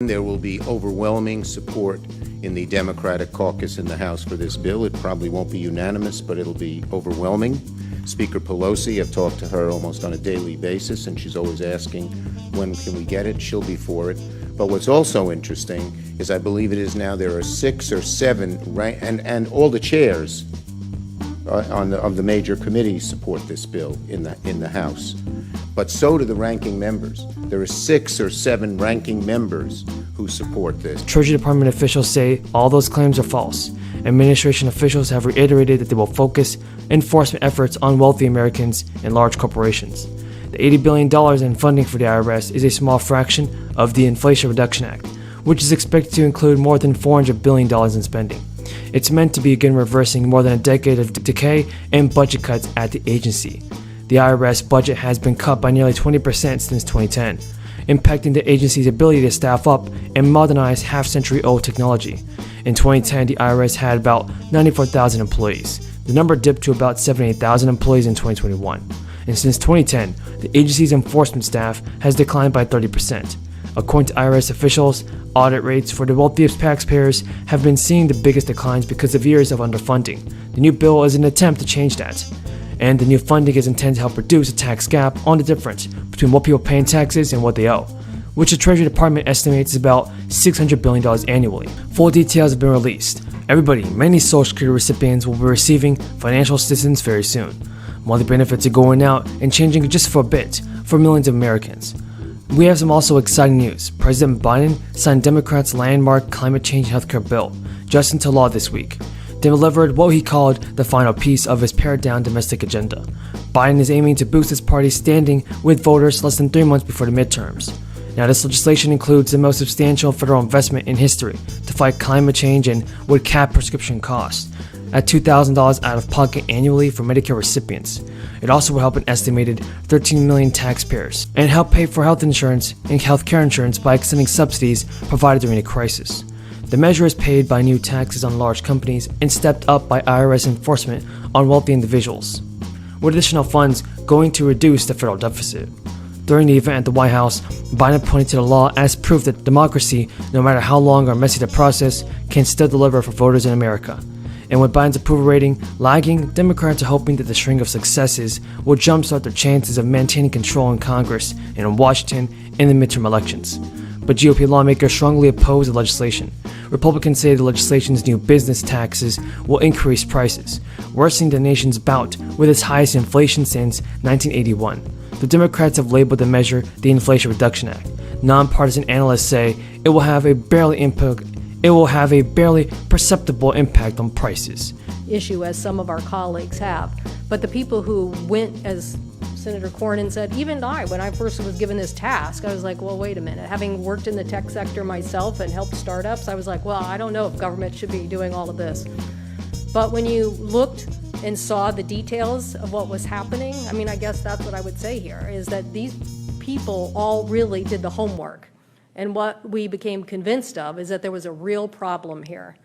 There will be overwhelming support in the Democratic caucus in the House for this bill. It probably won't be unanimous, but it'll be overwhelming. Speaker Pelosi, I've talked to her almost on a daily basis, and she's always asking, when can we get it? She'll be for it. But what's also interesting is I believe it is now there are 6 or 7, and all the chairs of the major committees support this bill in the House. But so do the ranking members. There are 6 or 7 ranking members who support this. Treasury Department officials say all those claims are false. Administration officials have reiterated that they will focus enforcement efforts on wealthy Americans and large corporations. The $80 billion in funding for the IRS is a small fraction of the Inflation Reduction Act, which is expected to include more than $400 billion in spending. It's meant to begin reversing more than a decade of decay and budget cuts at the agency. The IRS budget has been cut by nearly 20% since 2010, impacting the agency's ability to staff up and modernize half-century-old technology. In 2010, the IRS had about 94,000 employees. The number dipped to about 78,000 employees in 2021. And since 2010, the agency's enforcement staff has declined by 30%. According to IRS officials, audit rates for the wealthiest taxpayers have been seeing the biggest declines because of years of underfunding. The new bill is an attempt to change that. And the new funding is intended to help reduce the tax gap on the difference between what people pay in taxes and what they owe, which the Treasury Department estimates is about $600 billion annually. Full details have been released. Everybody, many Social Security recipients will be receiving financial assistance very soon. Monthly benefits are going out and changing just for a bit for millions of Americans. We have some also exciting news. President Biden signed Democrats' landmark climate change healthcare bill just into law this week. They delivered what he called the final piece of his pared-down domestic agenda. Biden is aiming to boost his party's standing with voters less than 3 months before the midterms. Now, this legislation includes the most substantial federal investment in history to fight climate change and would cap prescription costs at $2,000 out of pocket annually for Medicare recipients. It also will help an estimated 13 million taxpayers and help pay for health insurance and health care insurance by extending subsidies provided during a crisis. The measure is paid by new taxes on large companies and stepped up by IRS enforcement on wealthy individuals, with additional funds going to reduce the federal deficit. During the event at the White House, Biden pointed to the law as proof that democracy, no matter how long or messy the process, can still deliver for voters in America. And with Biden's approval rating lagging, Democrats are hoping that the string of successes will jumpstart their chances of maintaining control in Congress and in Washington in the midterm elections. But GOP lawmakers strongly oppose the legislation. Republicans say the legislation's new business taxes will increase prices, worsening the nation's bout with its highest inflation since 1981. The Democrats have labeled the measure the Inflation Reduction Act. Nonpartisan analysts say it will have a barely perceptible impact on prices. Issue as some of our colleagues have, but the people who went, as Senator Cornyn said, even when I first was given this task, I was like, well, wait a minute. Having worked in the tech sector myself and helped startups, I was like, well, I don't know if government should be doing all of this. But when you looked and saw the details of what was happening, I mean, I guess that's what I would say here, is that these people all really did the homework. And what we became convinced of is that there was a real problem here.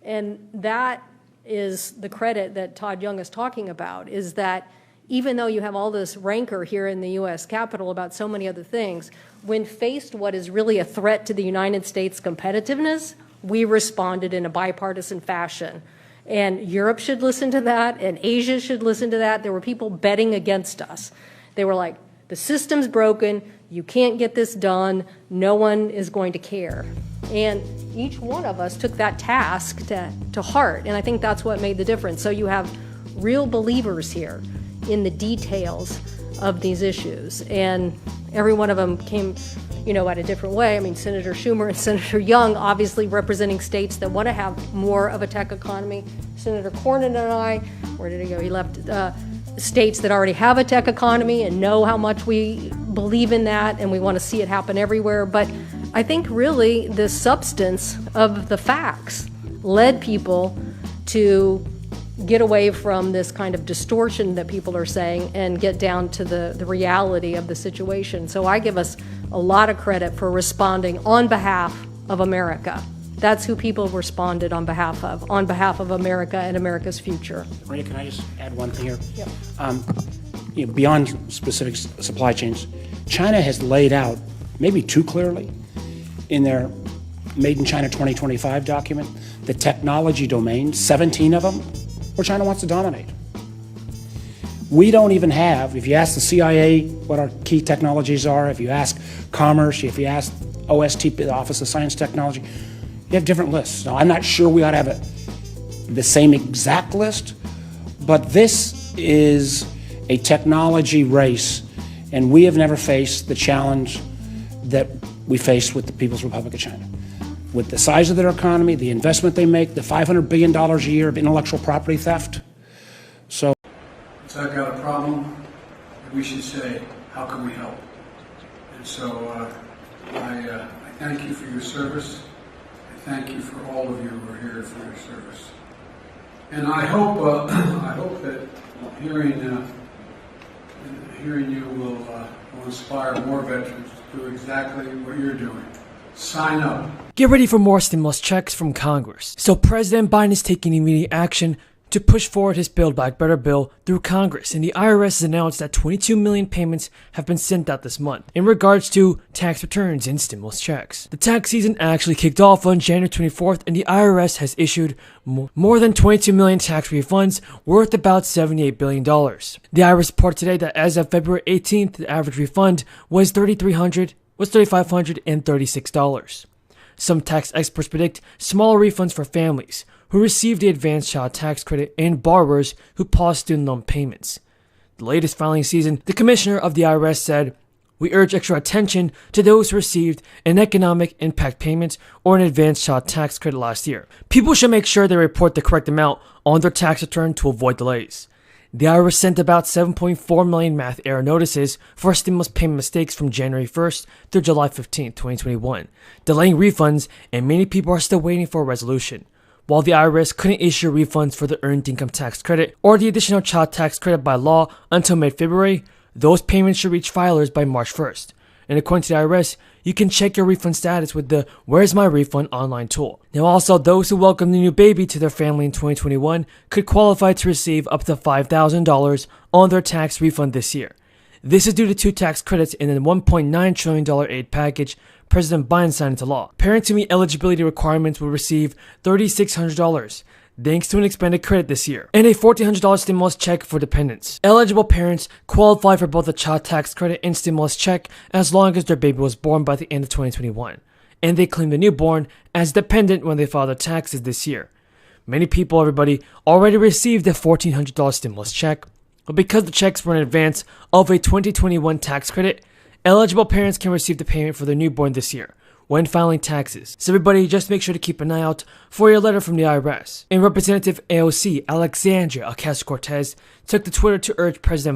And that is the credit that Todd Young is talking about, is that even though you have all this rancor here in the U.S. Capitol about so many other things, when faced what is really a threat to the United States competitiveness, we responded in a bipartisan fashion. And Europe should listen to that, and Asia should listen to that. There were people betting against us. They were like, the system's broken, you can't get this done, no one is going to care. And each one of us took that task to heart, and I think that's what made the difference. So you have real believers here in the details of these issues, and every one of them came, at a different way. I mean, Senator Schumer and Senator Young obviously representing states that want to have more of a tech economy. Senator Cornyn and I, where did he go? He left states that already have a tech economy and know how much we believe in that, and we want to see it happen everywhere. But I think really the substance of the facts led people to get away from this kind of distortion that people are saying and get down to the reality of the situation. So I give us a lot of credit for responding on behalf of America. That's who people responded on behalf of America and America's future. Maria, can I just add one thing here? Yep. Beyond specific supply chains, China has laid out, maybe too clearly, in their Made in China 2025 document, the technology domains, 17 of them, where China wants to dominate. We don't even have, if you ask the CIA what our key technologies are, if you ask Commerce, if you ask OST, the Office of Science Technology, you have different lists. Now, I'm not sure we ought to have the same exact list, but this is a technology race, and we have never faced the challenge that we faced with the People's Republic of China. With the size of their economy, the investment they make, the $500 billion a year of intellectual property theft. So I've got a problem, we should say, how can we help? And so I thank you for your service. I thank you for all of you who are here for your service. And I hope that hearing you will inspire more veterans to do exactly what you're doing. Sign up. Get ready for more stimulus checks from Congress. So President Biden is taking immediate action to push forward his Build Back Better bill through Congress, and the IRS has announced that 22 million payments have been sent out this month in regards to tax returns and stimulus checks. The tax season actually kicked off on January 24th, and the IRS has issued more than 22 million tax refunds worth about $78 billion. The IRS reported today that as of February 18th, the average refund was $3,536. Some tax experts predict smaller refunds for families who received the advanced child tax credit and borrowers who paused student loan payments. The latest filing season, the commissioner of the IRS said, "We urge extra attention to those who received an economic impact payment or an advanced child tax credit last year. People should make sure they report the correct amount on their tax return to avoid delays." The IRS sent about 7.4 million math error notices for stimulus payment mistakes from January 1st through July 15th, 2021, delaying refunds, and many people are still waiting for a resolution. While the IRS couldn't issue refunds for the Earned Income Tax Credit or the Additional Child Tax Credit by law until mid-February, those payments should reach filers by March 1st. And according to the IRS, you can check your refund status with the Where's My Refund online tool. Now also, those who welcome the new baby to their family in 2021 could qualify to receive up to $5,000 on their tax refund this year. This is due to two tax credits in the $1.9 trillion aid package President Biden signed into law. Parents who meet eligibility requirements will receive $3,600. Thanks to an expanded credit this year, and a $1,400 stimulus check for dependents. Eligible parents qualify for both the child tax credit and stimulus check as long as their baby was born by the end of 2021, and they claim the newborn as dependent when they file their taxes this year. Many people, already received a $1,400 stimulus check, but because the checks were in advance of a 2021 tax credit, eligible parents can receive the payment for their newborn this year when filing taxes. So everybody, just make sure to keep an eye out for your letter from the IRS. And Representative AOC Alexandria Ocasio-Cortez took to Twitter to urge President